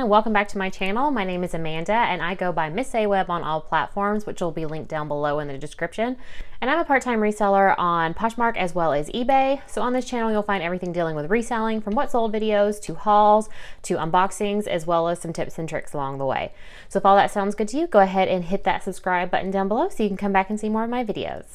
and welcome back to my channel. My name is Amanda and I go by MSAWEBB on all platforms, which will be linked down below in the description. And I'm a part-time reseller on Poshmark as well as eBay. So on this channel, you'll find everything dealing with reselling, from what sold videos to hauls to unboxings, as well as some tips and tricks along the way. So if all that sounds good to you, go ahead and hit that subscribe button down below so you can come back and see more of my videos.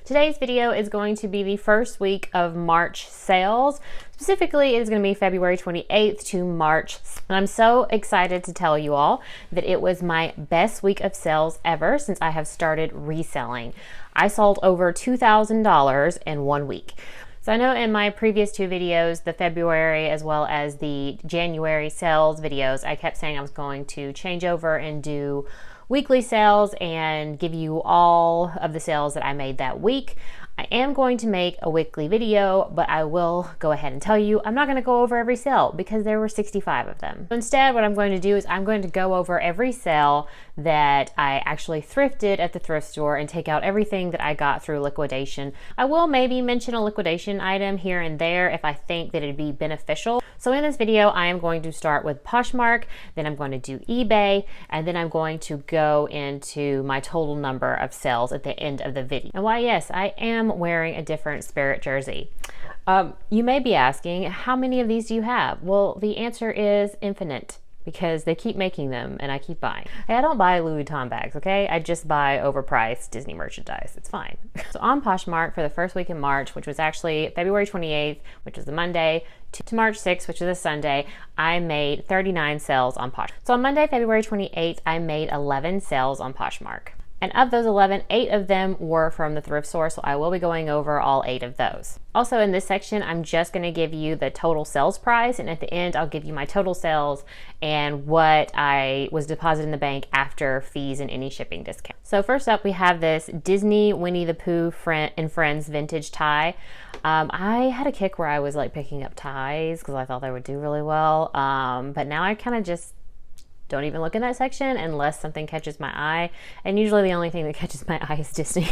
Today's video is going to be the first week of March sales. Specifically, it is going to be February 28th to March. And I'm so excited to tell you all that it was my best week of sales ever since I have started reselling. I sold over $2,000 in 1 week. So I know in my previous two videos, the February as well as the January sales videos, I kept saying I was going to change over and do weekly sales and give you all of the sales that I made that week. I am going to make a weekly video, but I will go ahead and tell you I'm not going to go over every sale because there were 65 of them. Instead, what I'm going to do is I'm going to go over every sale that I actually thrifted at the thrift store and take out everything that I got through liquidation. I will maybe mention a liquidation item here and there if I think that it'd be beneficial. So in this video, I am going to start with Poshmark, then I'm going to do eBay, and then I'm going to go into my total number of sales at the end of the video. And why, yes, I am wearing a different Spirit jersey. You may be asking, how many of these do you have? Well, the answer is infinite, because they keep making them and I keep buying. Hey, I don't buy Louis Vuitton bags, okay? I just buy overpriced Disney merchandise. It's fine. So on Poshmark for the first week in March, which was actually February 28th, which is the Monday, to March 6th, which is a Sunday, I made 39 sales on Poshmark. So on Monday, February 28th, I made 11 sales on Poshmark. And of those 11, 8 of them were from the thrift store, so I will be going over all 8 of those. Also in this section, I'm just going to give you the total sales price, and at the end, I'll give you my total sales and what I was deposited in the bank after fees and any shipping discount. So first up, we have this Disney Winnie the Pooh and Friends vintage tie. I had a kick where I was like picking up ties because I thought they would do really well, but now I kind of just don't even look in that section unless something catches my eye. And usually the only thing that catches my eye is Disney.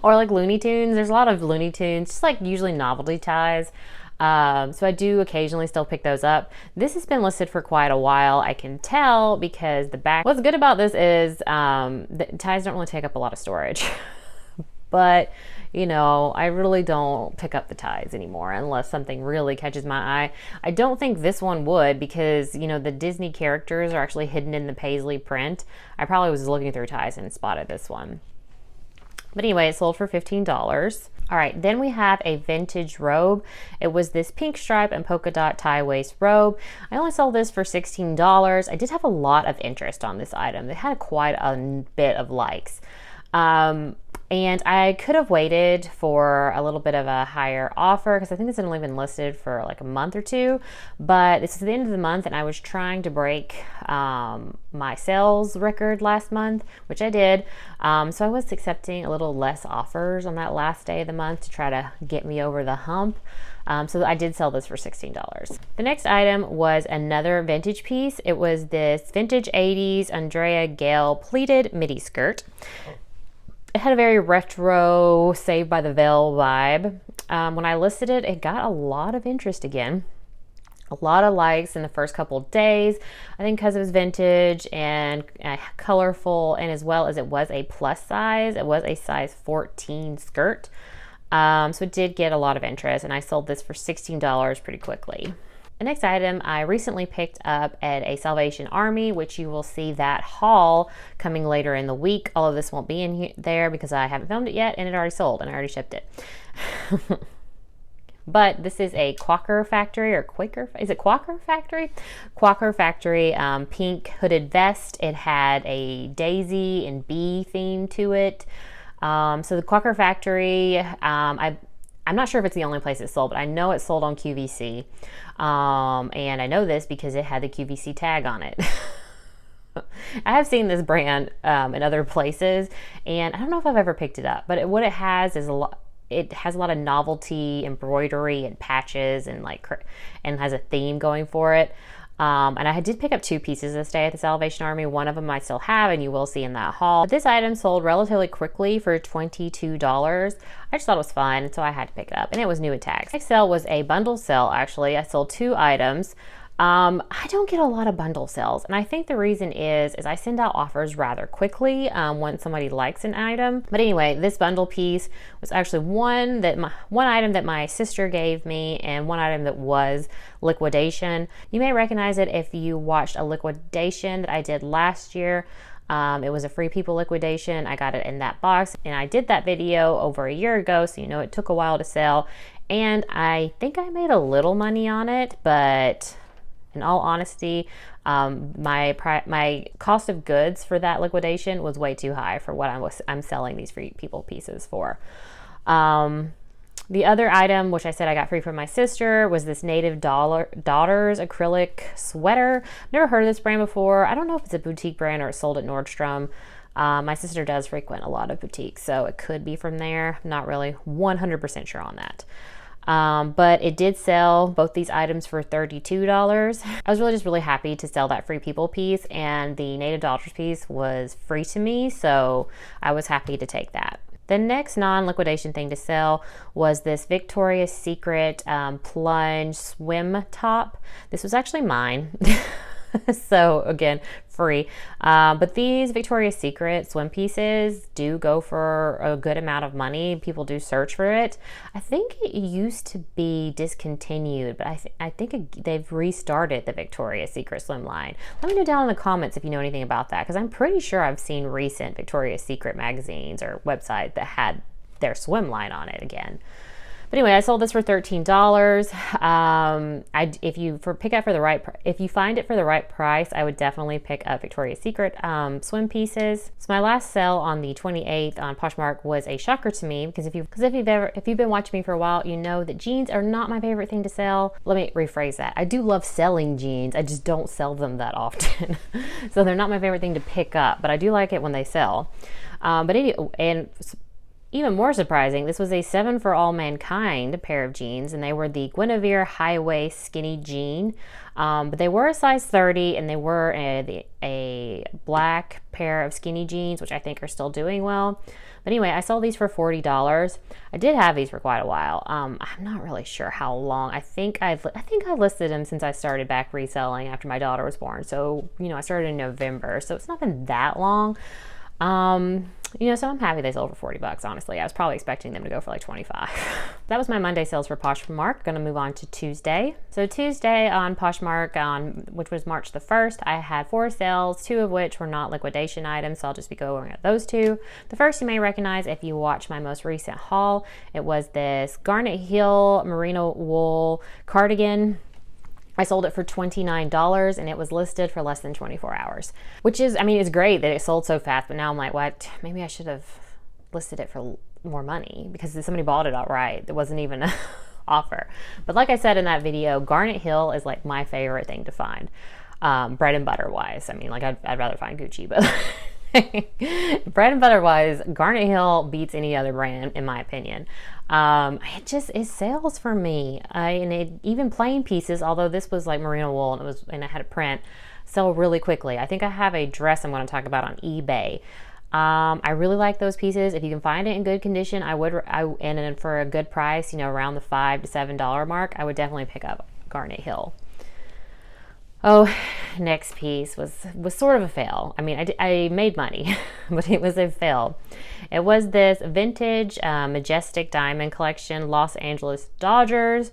Or like Looney Tunes. There's a lot of Looney Tunes, just like usually novelty ties. So I do occasionally still pick those up. This has been listed for quite a while. I can tell because the back. What's good about this is the ties don't really take up a lot of storage. But you know, I really don't pick up the ties anymore unless something really catches my eye. I don't think this one would because, you know, the Disney characters are actually hidden in the paisley print. I probably was looking through ties and spotted this one. But anyway, it sold for $15. All right, then we have a vintage robe. It was this pink stripe and polka dot tie waist robe. I only sold this for $16. I did have a lot of interest on this item. It had quite a bit of likes. And I could have waited for a little bit of a higher offer because I think it's only been listed for like a month or two, but this is the end of the month and I was trying to break my sales record last month, which I did. So I was accepting a little less offers on that last day of the month to try to get me over the hump. So I did sell this for $16. The next item was another vintage piece. It was this vintage 80s Andrea Gale pleated midi skirt. It had a very retro Saved by the Bell vibe. When I listed it, it got a lot of interest again. A lot of likes in the first couple of days. I think because it was vintage and colorful, and as well as it was a plus size. It was a size 14 skirt. So it did get a lot of interest, and I sold this for $16 pretty quickly. The next item I recently picked up at a Salvation Army, which you will see that haul coming later in the week. All of this won't be in there because I haven't filmed it yet and it already sold and I already shipped it. But this is a Quaker Factory or Quaker, is it Quaker Factory? Quaker Factory pink hooded vest. It had a daisy and bee theme to it. So the Quaker Factory, I'm not sure if it's the only place it sold, but I know it sold on QVC. And I know this because it had the QVC tag on it. I have seen this brand in other places, and I don't know if I've ever picked it up, but what it has is it has a lot of novelty embroidery and patches and and has a theme going for it. And I did pick up 2 pieces this day at the Salvation Army. One of them I still have, and you will see in that haul. But this item sold relatively quickly for $22. I just thought it was fun, so I had to pick it up, and it was new with tags. Next sale was a bundle sale, actually. I sold 2 items. I don't get a lot of bundle sales, and I think the reason is I send out offers rather quickly when somebody likes an item. But anyway, this bundle piece was actually one item that my sister gave me, and one item that was liquidation. You may recognize it if you watched a liquidation that I did last year. It was a Free People liquidation. I got it in that box, and I did that video over a year ago, so you know it took a while to sell, and I think I made a little money on it, but in all honesty, my cost of goods for that liquidation was way too high for what I'm selling these Free People pieces for. The other item, which I said I got free from my sister, was this Native Daughters acrylic sweater. Never heard of this brand before. I don't know if it's a boutique brand or it's sold at Nordstrom. My sister does frequent a lot of boutiques, so it could be from there. I'm not really 100% sure on that. But it did sell both these items for $32. I was really happy to sell that Free People piece, and the Native Daughters piece was free to me, so I was happy to take that. The next non-liquidation thing to sell was this Victoria's Secret plunge swim top. This was actually mine. So again, free. But these Victoria's Secret swim pieces do go for a good amount of money. People do search for it. I think it used to be discontinued, but I think they've restarted the Victoria's Secret swim line. Let me know down in the comments if you know anything about that, because I'm pretty sure I've seen recent Victoria's Secret magazines or websites that had their swim line on it again. But anyway, I sold this for $13. If you find it for the right price, I would definitely pick up Victoria's Secret swim pieces. So my last sale on the 28th on Poshmark was a shocker to me, because if you've been watching me for a while, you know that jeans are not my favorite thing to sell. Let me rephrase that. I do love selling jeans. I just don't sell them that often. So they're not my favorite thing to pick up, but I do like it when they sell. Even more surprising, this was a 7 for All Mankind pair of jeans, and they were the Guinevere high waist skinny jean. But they were a size 30, and they were a black pair of skinny jeans, which I think are still doing well. But anyway, I sold these for $40. I did have these for quite a while. I'm not really sure how long. I think I listed them since I started back reselling after my daughter was born. So, I started in November, so it's not been that long. So I'm happy they sold for $40, honestly. I was probably expecting them to go for like $25. That was my Monday sales for Poshmark. Gonna move on to Tuesday. So Tuesday on Poshmark, which was March the 1st, I had 4 sales, 2 of which were not liquidation items, so I'll just be going at those 2. The first you may recognize if you watch my most recent haul. It was this Garnet Hill merino wool cardigan. I sold it for $29, and it was listed for less than 24 hours, which is, it's great that it sold so fast, but now I'm like, what? Maybe I should have listed it for more money, because somebody bought it outright. There wasn't even an offer. But like I said in that video, Garnet Hill is like my favorite thing to find, bread and butter wise. I'd rather find Gucci, but bread and butter wise, Garnet Hill beats any other brand in my opinion. It sells for me. Even plain pieces, although this was like merino wool and I had a print, sell really quickly. I think I have a dress I'm going to talk about on eBay. I really like those pieces. If you can find it in good condition, and for a good price, around the $5 to $7 mark, I would definitely pick up Garnet Hill. Oh, next piece was sort of a fail. I made money, but it was a fail. It was this vintage Majestic Diamond Collection Los Angeles Dodgers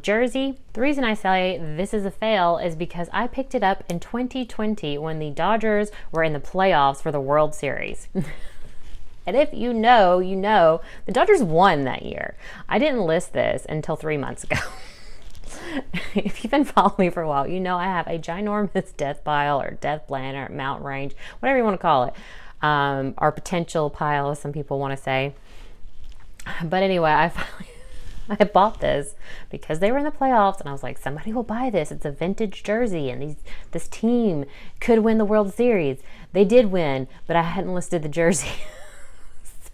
jersey. The reason I say this is a fail is because I picked it up in 2020 when the Dodgers were in the playoffs for the World Series. And if you know, the Dodgers won that year. I didn't list this until 3 months ago. If you've been following me for a while, I have a ginormous death pile or death planet or mountain range, whatever you want to call it, or potential pile, as some people want to say. But anyway, I bought this because they were in the playoffs, and I was like, somebody will buy this. It's a vintage jersey, and this team could win the World Series. They did win, but I hadn't listed the jersey.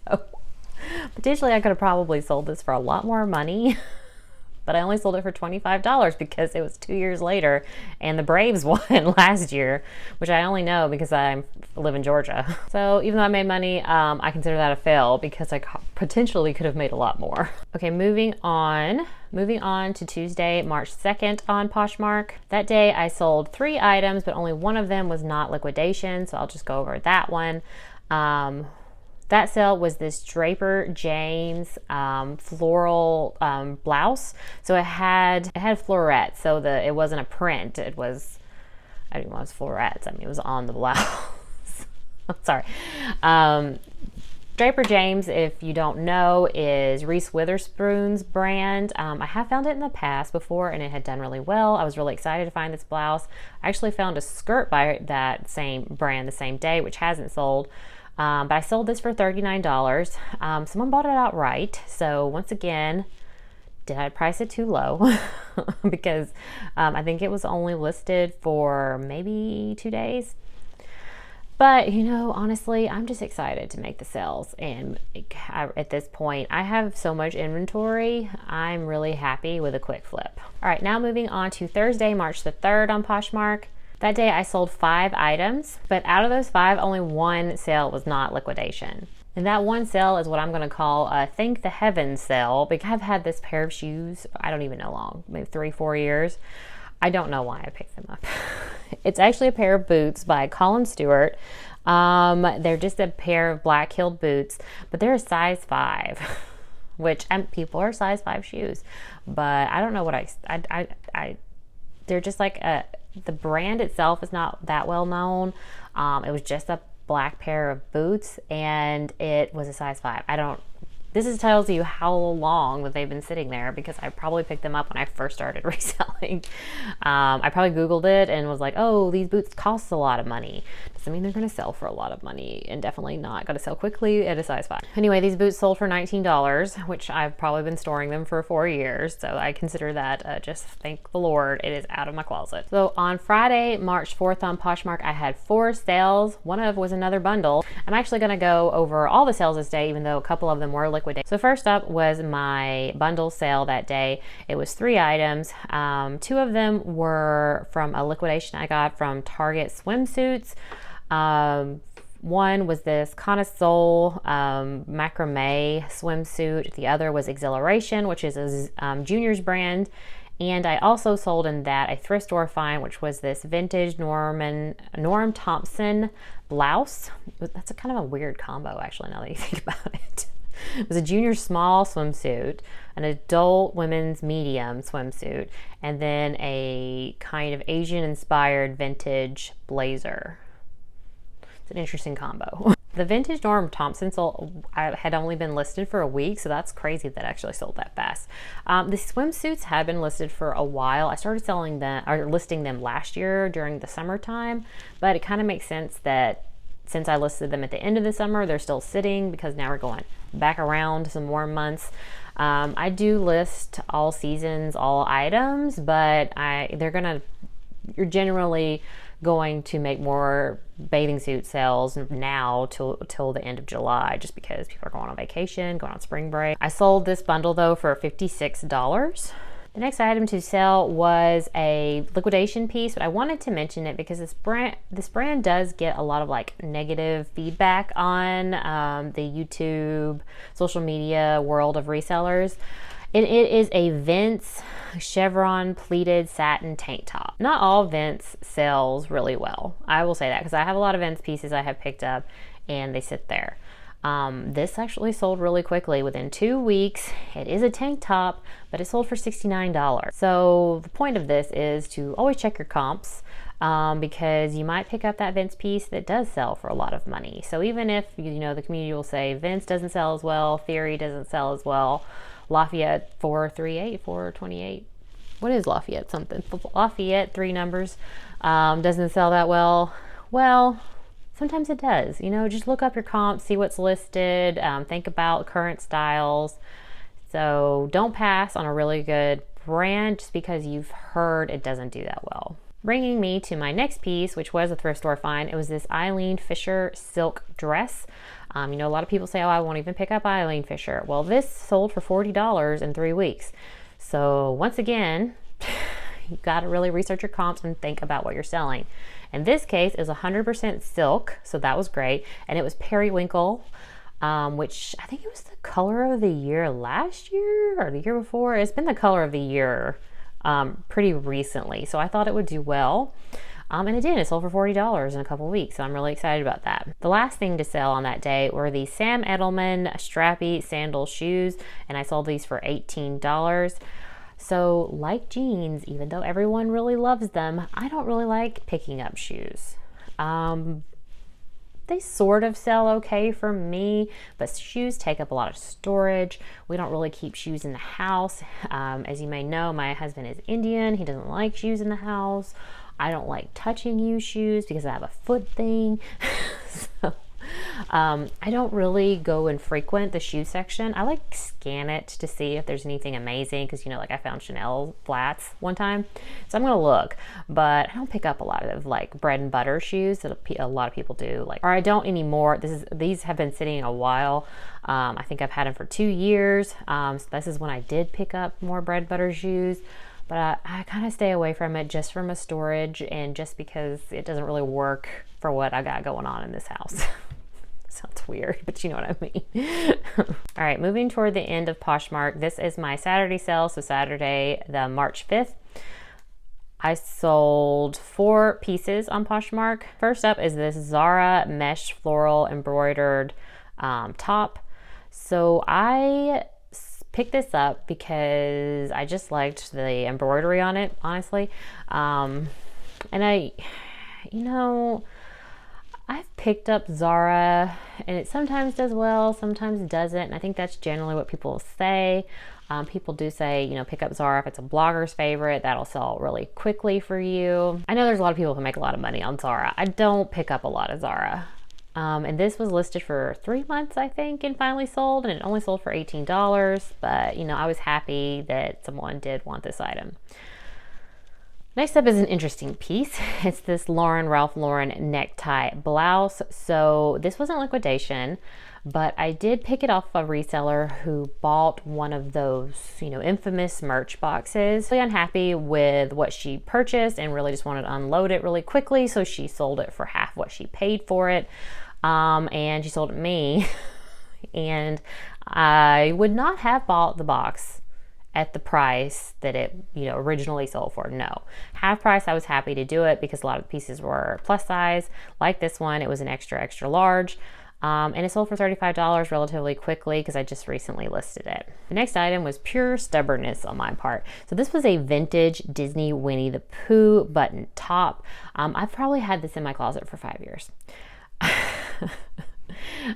So potentially I could have probably sold this for a lot more money. but I only sold it for $25 because it was 2 years later and the Braves won last year, which I only know because I live in Georgia. So even though I made money, I consider that a fail because I potentially could have made a lot more. Okay, moving on to Tuesday, March 2nd on Poshmark. That day I sold 3 items, but only one of them was not liquidation, so I'll just go over that one. That sale was this Draper James floral blouse. So it had florets, so it wasn't a print. It was, I didn't know it was florets. I mean, it was on the blouse. I'm sorry. Draper James, if you don't know, is Reese Witherspoon's brand. I have found it in the past before and it had done really well. I was really excited to find this blouse. I actually found a skirt by that same brand the same day, which hasn't sold. But I sold this for $39. Someone bought it outright. So once again, did I price it too low? Because I think it was only listed for maybe 2 days. But, you know, honestly, I'm just excited to make the sales. And at this point, I have so much inventory. I'm really happy with a quick flip. All right, now moving on to Thursday, March the 3rd on Poshmark. That day I sold 5 items, but out of those 5, only 1 sale was not liquidation. And that one sale is what I'm going to call a thank the heavens sale, because I've had this pair of shoes, I don't even know long, maybe 3-4 years. I don't know why I picked them up. It's actually a pair of boots by Colin Stewart. They're just a pair of black-heeled boots, but they're a size 5, which people are size 5 shoes. But I don't know what they're just like the brand itself is not that well known. It was just a black pair of boots and it was a size 5. This tells you how long that they've been sitting there, because I probably picked them up when I first started reselling. I probably Googled it and was like, oh, these boots cost a lot of money. Doesn't mean they're going to sell for a lot of money, and definitely not going to sell quickly at a size 5. Anyway, these boots sold for $19, which I've probably been storing them for 4 years. So I consider that just thank the Lord, it is out of my closet. So on Friday, March 4th on Poshmark, I had 4 sales. One of was another bundle. I'm actually going to go over all the sales this day, even though a couple of them were liquid. So first up was my bundle sale that day. It was 3 items. 2 of them were from a liquidation I got from Target swimsuits. One was this Connoisseur macrame swimsuit. The other was Exhilaration, which is a Junior's brand. And I also sold in that a thrift store find, which was this vintage Norm Thompson blouse. That's a kind of a weird combo, actually, now that you think about it. It was a junior small swimsuit, an adult women's medium swimsuit, and then a kind of Asian inspired vintage blazer. It's an interesting combo. The vintage Norm Thompson had only been listed for a week, so that's crazy that actually sold that fast. The swimsuits had been listed for a while. I started listing them last year during the summertime, but it kind of makes sense that since I listed them at the end of the summer, they're still sitting, because now we're going back around some warm months. I do list all seasons, all items, but you're generally going to make more bathing suit sales now till the end of July, just because people are going on vacation, going on spring break. I sold this bundle though for $56. The next item to sell was a liquidation piece, but I wanted to mention it because this brand does get a lot of like negative feedback on the YouTube, social media world of resellers. And it is a Vince chevron pleated satin tank top. Not all Vince sells really well. I will say that, because I have a lot of Vince pieces I have picked up and they sit there. This actually sold really quickly within 2 weeks. It is a tank top, but it sold for $69. So the point of this is to always check your comps, because you might pick up that Vince piece that does sell for a lot of money. So even if, the community will say Vince doesn't sell as well, Theory doesn't sell as well, Lafayette 438, 428, what is Lafayette something? Lafayette, 3 numbers, doesn't sell that well. Well, sometimes it does. Just look up your comps, see what's listed, think about current styles. So don't pass on a really good brand just because you've heard it doesn't do that well. Bringing me to my next piece, which was a thrift store find. It was this Eileen Fisher silk dress. A lot of people say, oh, I won't even pick up Eileen Fisher. Well, this sold for $40 in 3 weeks. So once again, you've got to really research your comps and think about what you're selling. In this case, it was 100% silk, so that was great. And it was periwinkle, which I think it was the color of the year last year or the year before. It's been the color of the year pretty recently, so I thought it would do well. And it did. It sold for $40 in a couple weeks, so I'm really excited about that. The last thing to sell on that day were the Sam Edelman strappy sandal shoes, and I sold these for $18. So like jeans, even though everyone really loves them, I don't really like picking up shoes. They sort of sell okay for me, but shoes take up a lot of storage. We don't really keep shoes in the house. As you may know, my husband is Indian. He doesn't like shoes in the house. I don't like touching used shoes because I have a foot thing. So I don't really go and frequent the shoe section. I like scan it to see if there's anything amazing because, you know, like I found Chanel flats one time. So I'm going to look, but I don't pick up a lot of like bread and butter shoes that a lot of people do. Like, or I don't anymore. These have been sitting a while. I think I've had them for 2 years. So this is when I did pick up more bread and butter shoes. But I kind of stay away from it just from a storage and just because it doesn't really work for what I got going on in this house. Sounds weird, but you know what I mean. All right, moving toward the end of Poshmark. This is my Saturday sale, so Saturday, the March 5th. I sold 4 pieces on Poshmark. First up is this Zara mesh floral embroidered top. So I picked this up because I just liked the embroidery on it, honestly. And I've picked up Zara and it sometimes does well, sometimes it doesn't. And I think that's generally what people say. People do say, you know, pick up Zara if it's a blogger's favorite. That'll sell really quickly for you. I know there's a lot of people who make a lot of money on Zara. I don't pick up a lot of Zara. And this was listed for 3 months, I think, and finally sold, and it only sold for $18. But, you know, I was happy that someone did want this item. Next up is an interesting piece. It's this Ralph Lauren necktie blouse. So this wasn't liquidation, but I did pick it off a reseller who bought one of those, you know, infamous merch boxes. Really unhappy with what she purchased and really just wanted to unload it really quickly. So she sold it for half what she paid for it. And she sold it to me. And I would not have bought the box at the price that it, you know, originally sold for. No, half price. I was happy to do it because a lot of the pieces were plus size. Like this one, it was an extra large, and it sold for $35 relatively quickly because I just recently listed it. The next item was pure stubbornness on my part. So this was a vintage Disney Winnie the Pooh button top. I've probably had this in my closet for 5 years.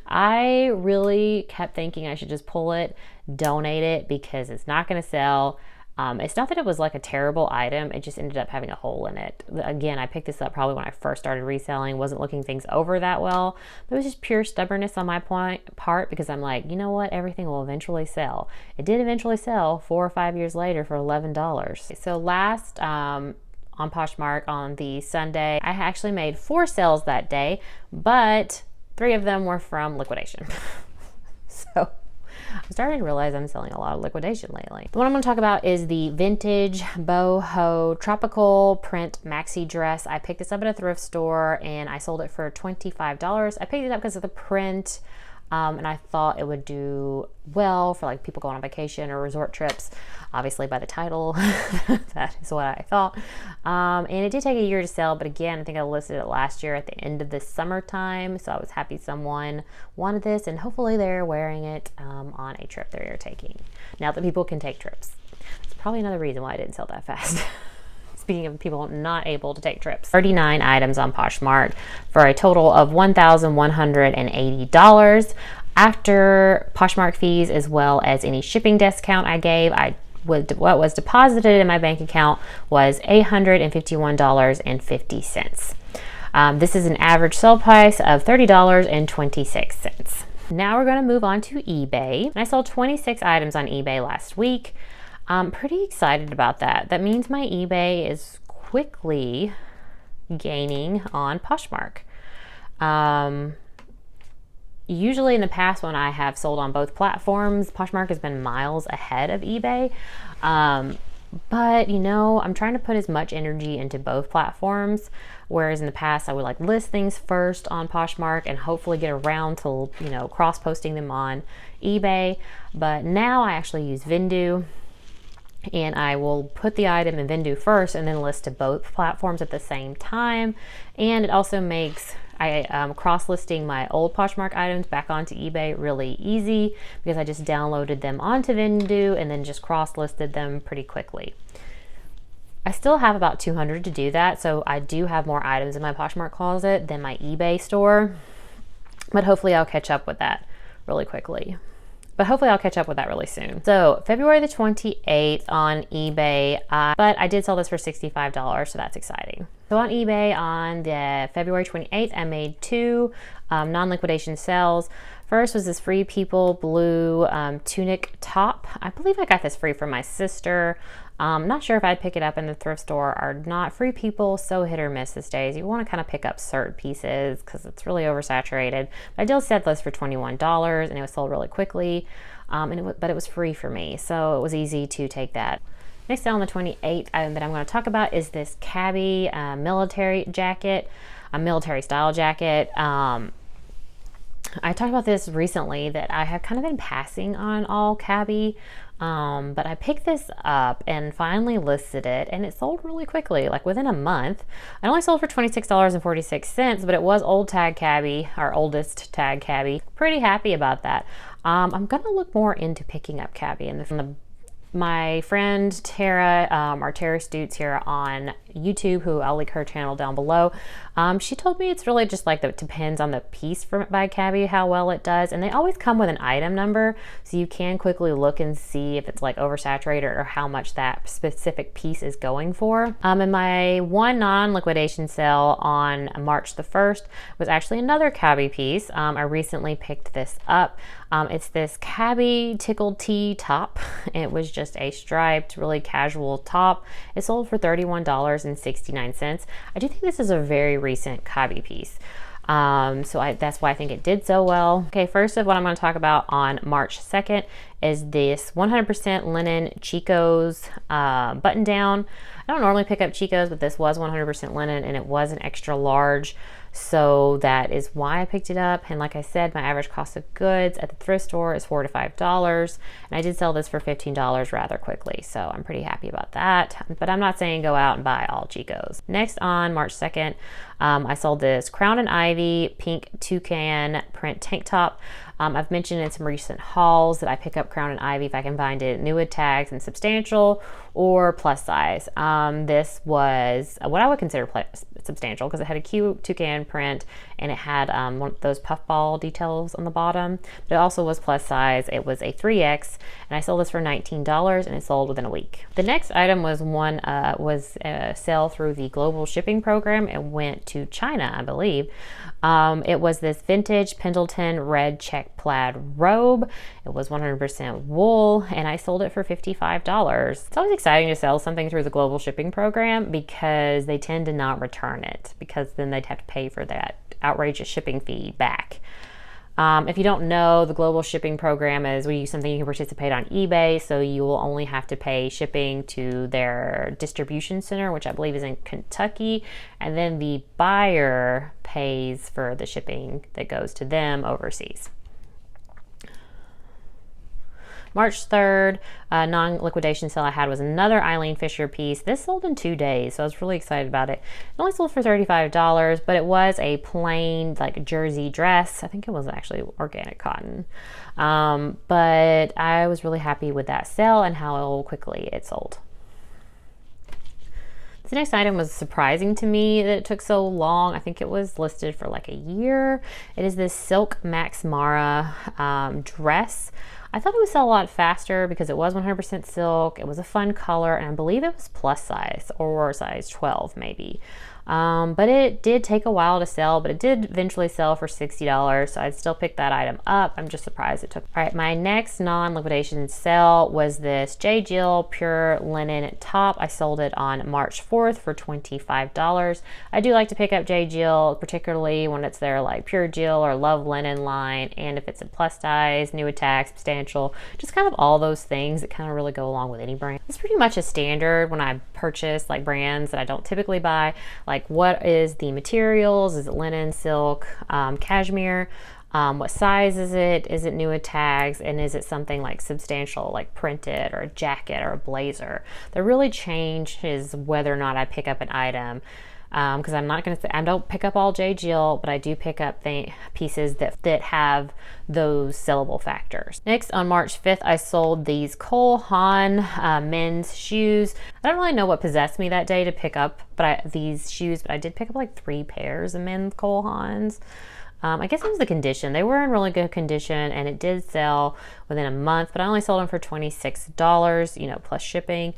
I really kept thinking I should just pull it, donate it, because it's not going to sell. It's not that it was like a terrible item. It just ended up having a hole in it. Again, I picked this up probably when I first started reselling, wasn't looking things over that well. But it was just pure stubbornness on my part because I'm like, you know what? Everything will eventually sell. It did eventually sell 4 or 5 years later for $11. So last on Poshmark on the Sunday, I actually made 4 sales that day, but 3 of them were from liquidation. So I'm starting to realize I'm selling a lot of liquidation lately. The one I'm going to talk about is the vintage boho tropical print maxi dress. I picked this up at a thrift store and I sold it for $25. I picked it up because of the print. And I thought it would do well for like people going on vacation or resort trips. Obviously by the title, that is what I thought. And it did take a year to sell, but again, I think I listed it last year at the end of the summertime. So I was happy someone wanted this and hopefully they're wearing it on a trip they're taking. Now that people can take trips. It's probably another reason why I didn't sell that fast. Speaking of people not able to take trips. 39 items on Poshmark for a total of $1,180. After Poshmark fees, as well as any shipping discount I gave, what was deposited in my bank account was $851.50. This is an average sale price of $30.26. Now we're going to move on to eBay. And I sold 26 items on eBay last week. I'm pretty excited about that. That means my eBay is quickly gaining on Poshmark. Usually in the past when I have sold on both platforms, Poshmark has been miles ahead of eBay. But you know, I'm trying to put as much energy into both platforms, whereas in the past I would like list things first on Poshmark and hopefully get around to, you know, cross posting them on eBay. But now I actually use Vendoo, and I will put the item in Vendoo first and then list to both platforms at the same time. And it also makes cross-listing my old Poshmark items back onto eBay really easy, because I just downloaded them onto Vendoo and then just cross-listed them pretty quickly. I still have about 200 to do that, so I do have more items in my Poshmark closet than my eBay store, but hopefully I'll catch up with that really quickly. So February the 28th on eBay, but I did sell this for $65, so that's exciting. So on eBay on the February 28th, I made two non-liquidation sales. First was this Free People blue tunic top. I believe I got this free from my sister. Not sure if I'd pick it up in the thrift store or not. Free People, so hit or miss these days. You want to kind of pick up certain pieces because it's really oversaturated. But I did sell this for $21 and it was sold really quickly. But it was free for me, so it was easy to take that. Next sale on the 28th item that I'm going to talk about is this cabbie military jacket, a military style jacket. I talked about this recently that I have kind of been passing on all cabbie, but I picked this up and finally listed it, and it sold really quickly, like within a month. I only sold for $26.46, but it was old tag cabbie, our oldest tag cabbie. Pretty happy about that. I'm gonna look more into picking up cabbie my friend Tara, our Tara Stutes here on YouTube, who I'll link her channel down below, she told me it's really just like it depends on the piece by cabbie how well it does, and they always come with an item number, so you can quickly look and see if it's like oversaturated or how much that specific piece is going for. And my one non-liquidation sale on March the 1st was actually another cabbie piece. I recently picked this up. It's this cabbie tickled tee top. It was just a striped, really casual top. It sold for $31.69. I do think this is a very recent cabbie piece. That's why I think it did so well. Okay, first of what I'm going to talk about on March 2nd is this 100% linen Chico's button down. I don't normally pick up Chico's, but this was 100% linen and it was an extra large. So that is why I picked it up. And like I said, my average cost of goods at the thrift store is $4 to $5. And I did sell this for $15 rather quickly. So I'm pretty happy about that. But I'm not saying go out and buy all Chico's. Next on March 2nd, I sold this Crown and Ivy pink toucan print tank top. I've mentioned in some recent hauls that I pick up Crown and Ivy if I can find it new with tags and substantial or plus size. This was what I would consider substantial because it had a cute toucan print and it had one of those puffball details on the bottom, but it also was plus size. It was a 3X and I sold this for $19 and it sold within a week. The next item was a sale through the global shipping program. It went to China, I believe. It was this vintage Pendleton red check plaid robe. It was 100% wool and I sold it for $55. It's always exciting to sell something through the global shipping program because they tend to not return it because then they'd have to pay for that outrageous shipping fee back. If you don't know, the global shipping program is something you can participate on eBay, so you will only have to pay shipping to their distribution center, which I believe is in Kentucky, and then the buyer pays for the shipping that goes to them overseas. March 3rd, non-liquidation sale I had was another Eileen Fisher piece. This sold in 2 days, so I was really excited about it. It only sold for $35, but it was a plain like jersey dress. I think it was actually organic cotton. But I was really happy with that sale and how quickly it sold. The next item was surprising to me that it took so long. I think it was listed for like a year. It is this silk Max Mara dress. I thought it would sell a lot faster because it was 100% silk. It was a fun color, and I believe it was plus size or size 12 maybe. But it did take a while to sell, but it did eventually sell for $60. So I'd still pick that item up. I'm just surprised it took. All right, my next non-liquidation sale was this J. Jill Pure Linen top. I sold it on March 4th for $25. I do like to pick up J. Jill, particularly when it's their like Pure Jill or Love Linen line, and if it's in plus size, new attack, substantial, just kind of all those things that kind of really go along with any brand. It's pretty much a standard when I purchase like brands that I don't typically buy. Like, what is the materials? Is it linen, silk, cashmere? What size is it? Is it new tags? And is it something like substantial, like printed, or a jacket or a blazer? That really changes whether or not I pick up an item. Because I'm not going to say, I don't pick up all J. Jill, but I do pick up pieces that have those sellable factors. Next, on March 5th, I sold these Cole Haan men's shoes. I don't really know what possessed me that day to pick up these shoes, but I did pick up like 3 pairs of men's Cole Haans. I guess it was the condition. They were in really good condition, and it did sell within a month, but I only sold them for $26, you know, plus shipping.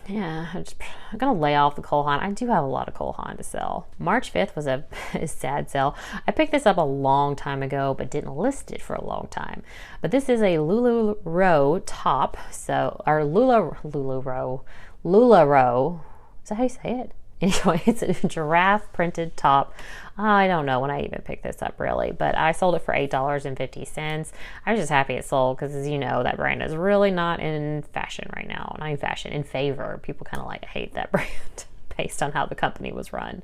Yeah, I'm gonna lay off the Cole Haan. I do have a lot of Cole Haan to sell. March 5th was a sad sale. I picked this up a long time ago, but didn't list it for a long time. But this is a LuLaRoe top. So, or LuLaRoe. Is that how you say it? Anyway, it's a giraffe printed top. I don't know when I even picked this up really, but I sold it for $8.50. I was just happy it sold because, as you know, that brand is really not in fashion right now. Not in fashion, in favor. People kind of like hate that brand based on how the company was run.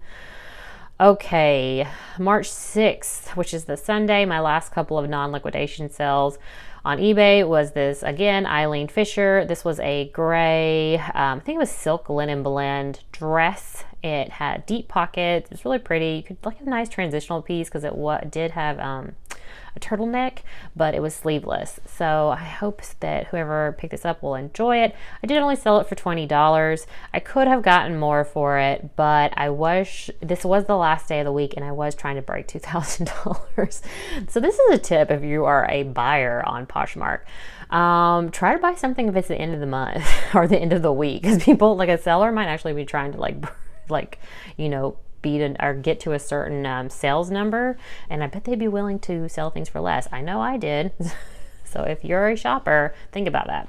Okay, March 6th, which is the Sunday, my last couple of non-liquidation sales on eBay was this, again, Eileen Fisher. This was a gray, I think it was silk linen blend dress. It had deep pockets. It was really pretty. You could like a nice transitional piece because it did have a turtleneck, but it was sleeveless. So I hope that whoever picked this up will enjoy it. I did only sell it for $20. I could have gotten more for it, but this was the last day of the week and I was trying to break $2,000. So this is a tip if you are a buyer on Poshmark. Try to buy something if it's the end of the month or the end of the week, because people, like a seller, might actually be trying to you know, beat or get to a certain sales number, and I bet they'd be willing to sell things for less. I know I did. So if you're a shopper, think about that.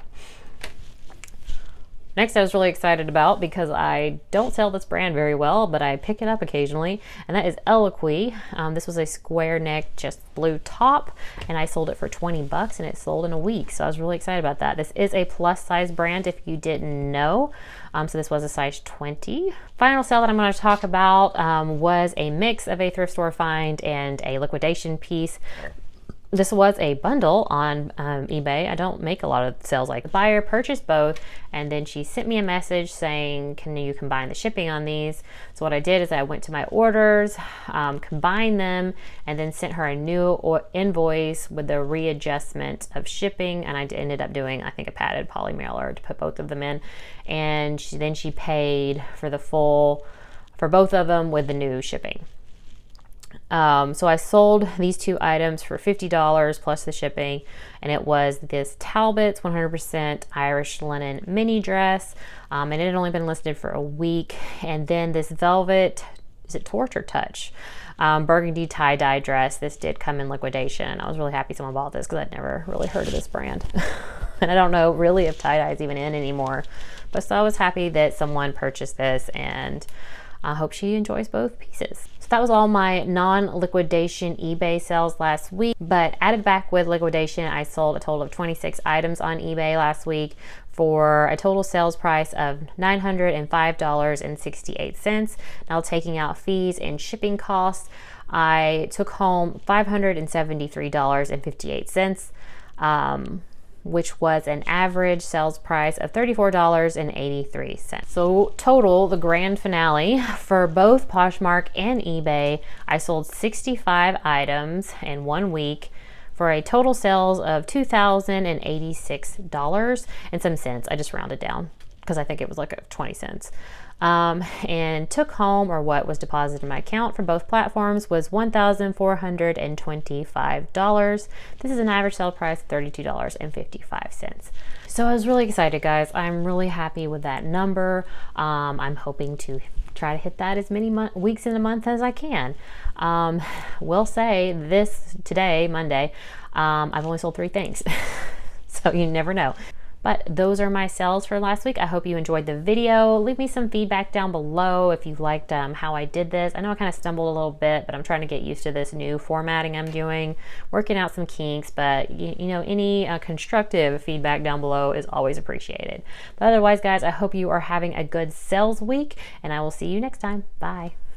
Next, I was really excited about, because I don't sell this brand very well, but I pick it up occasionally, and that is Eloquii. This was a square neck, just blue top, and I sold it for $20, and it sold in a week. So I was really excited about that. This is a plus size brand, if you didn't know. So this was a size 20. Final sale that I'm going to talk about was a mix of a thrift store find and a liquidation piece. This was a bundle on eBay. I don't make a lot of sales like the buyer purchased both, and then she sent me a message saying, can you combine the shipping on these? So what I did is I went to my orders, combined them, and then sent her a new invoice with the readjustment of shipping, and I ended up doing, I think, a padded poly mailer to put both of them in, and then she paid for for both of them with the new shipping. So I sold these 2 items for $50 plus the shipping, and it was this Talbot's 100% Irish linen mini dress, and it had only been listed for a week, and then this velvet, is it Torch or Touch? Burgundy tie-dye dress. This did come in liquidation. I was really happy someone bought this because I'd never really heard of this brand. And I don't know really if tie-dye is even in anymore, but so I was happy that someone purchased this, and I hope she enjoys both pieces. So that was all my non-liquidation eBay sales last week, but added back with liquidation, I sold a total of 26 items on eBay last week for a total sales price of $905.68. Now, taking out fees and shipping costs, I took home $573.58. Which was an average sales price of $34.83. So total, the grand finale for both Poshmark and eBay, I sold 65 items in 1 week for a total sales of $2,086 and some cents. I just rounded down because I think it was like 20 cents. And took home, or what was deposited in my account for both platforms, was $1,425. This is an average sale price of $32.55. So I was really excited, guys. I'm really happy with that number. I'm hoping to try to hit that as many weeks in a month as I can. Will say today, Monday, I've only sold 3 things. So you never know. But those are my sales for last week. I hope you enjoyed the video. Leave me some feedback down below if you liked how I did this. I know I kind of stumbled a little bit, but I'm trying to get used to this new formatting I'm doing, working out some kinks, but you know, any constructive feedback down below is always appreciated. But otherwise, guys, I hope you are having a good sales week, and I will see you next time. Bye.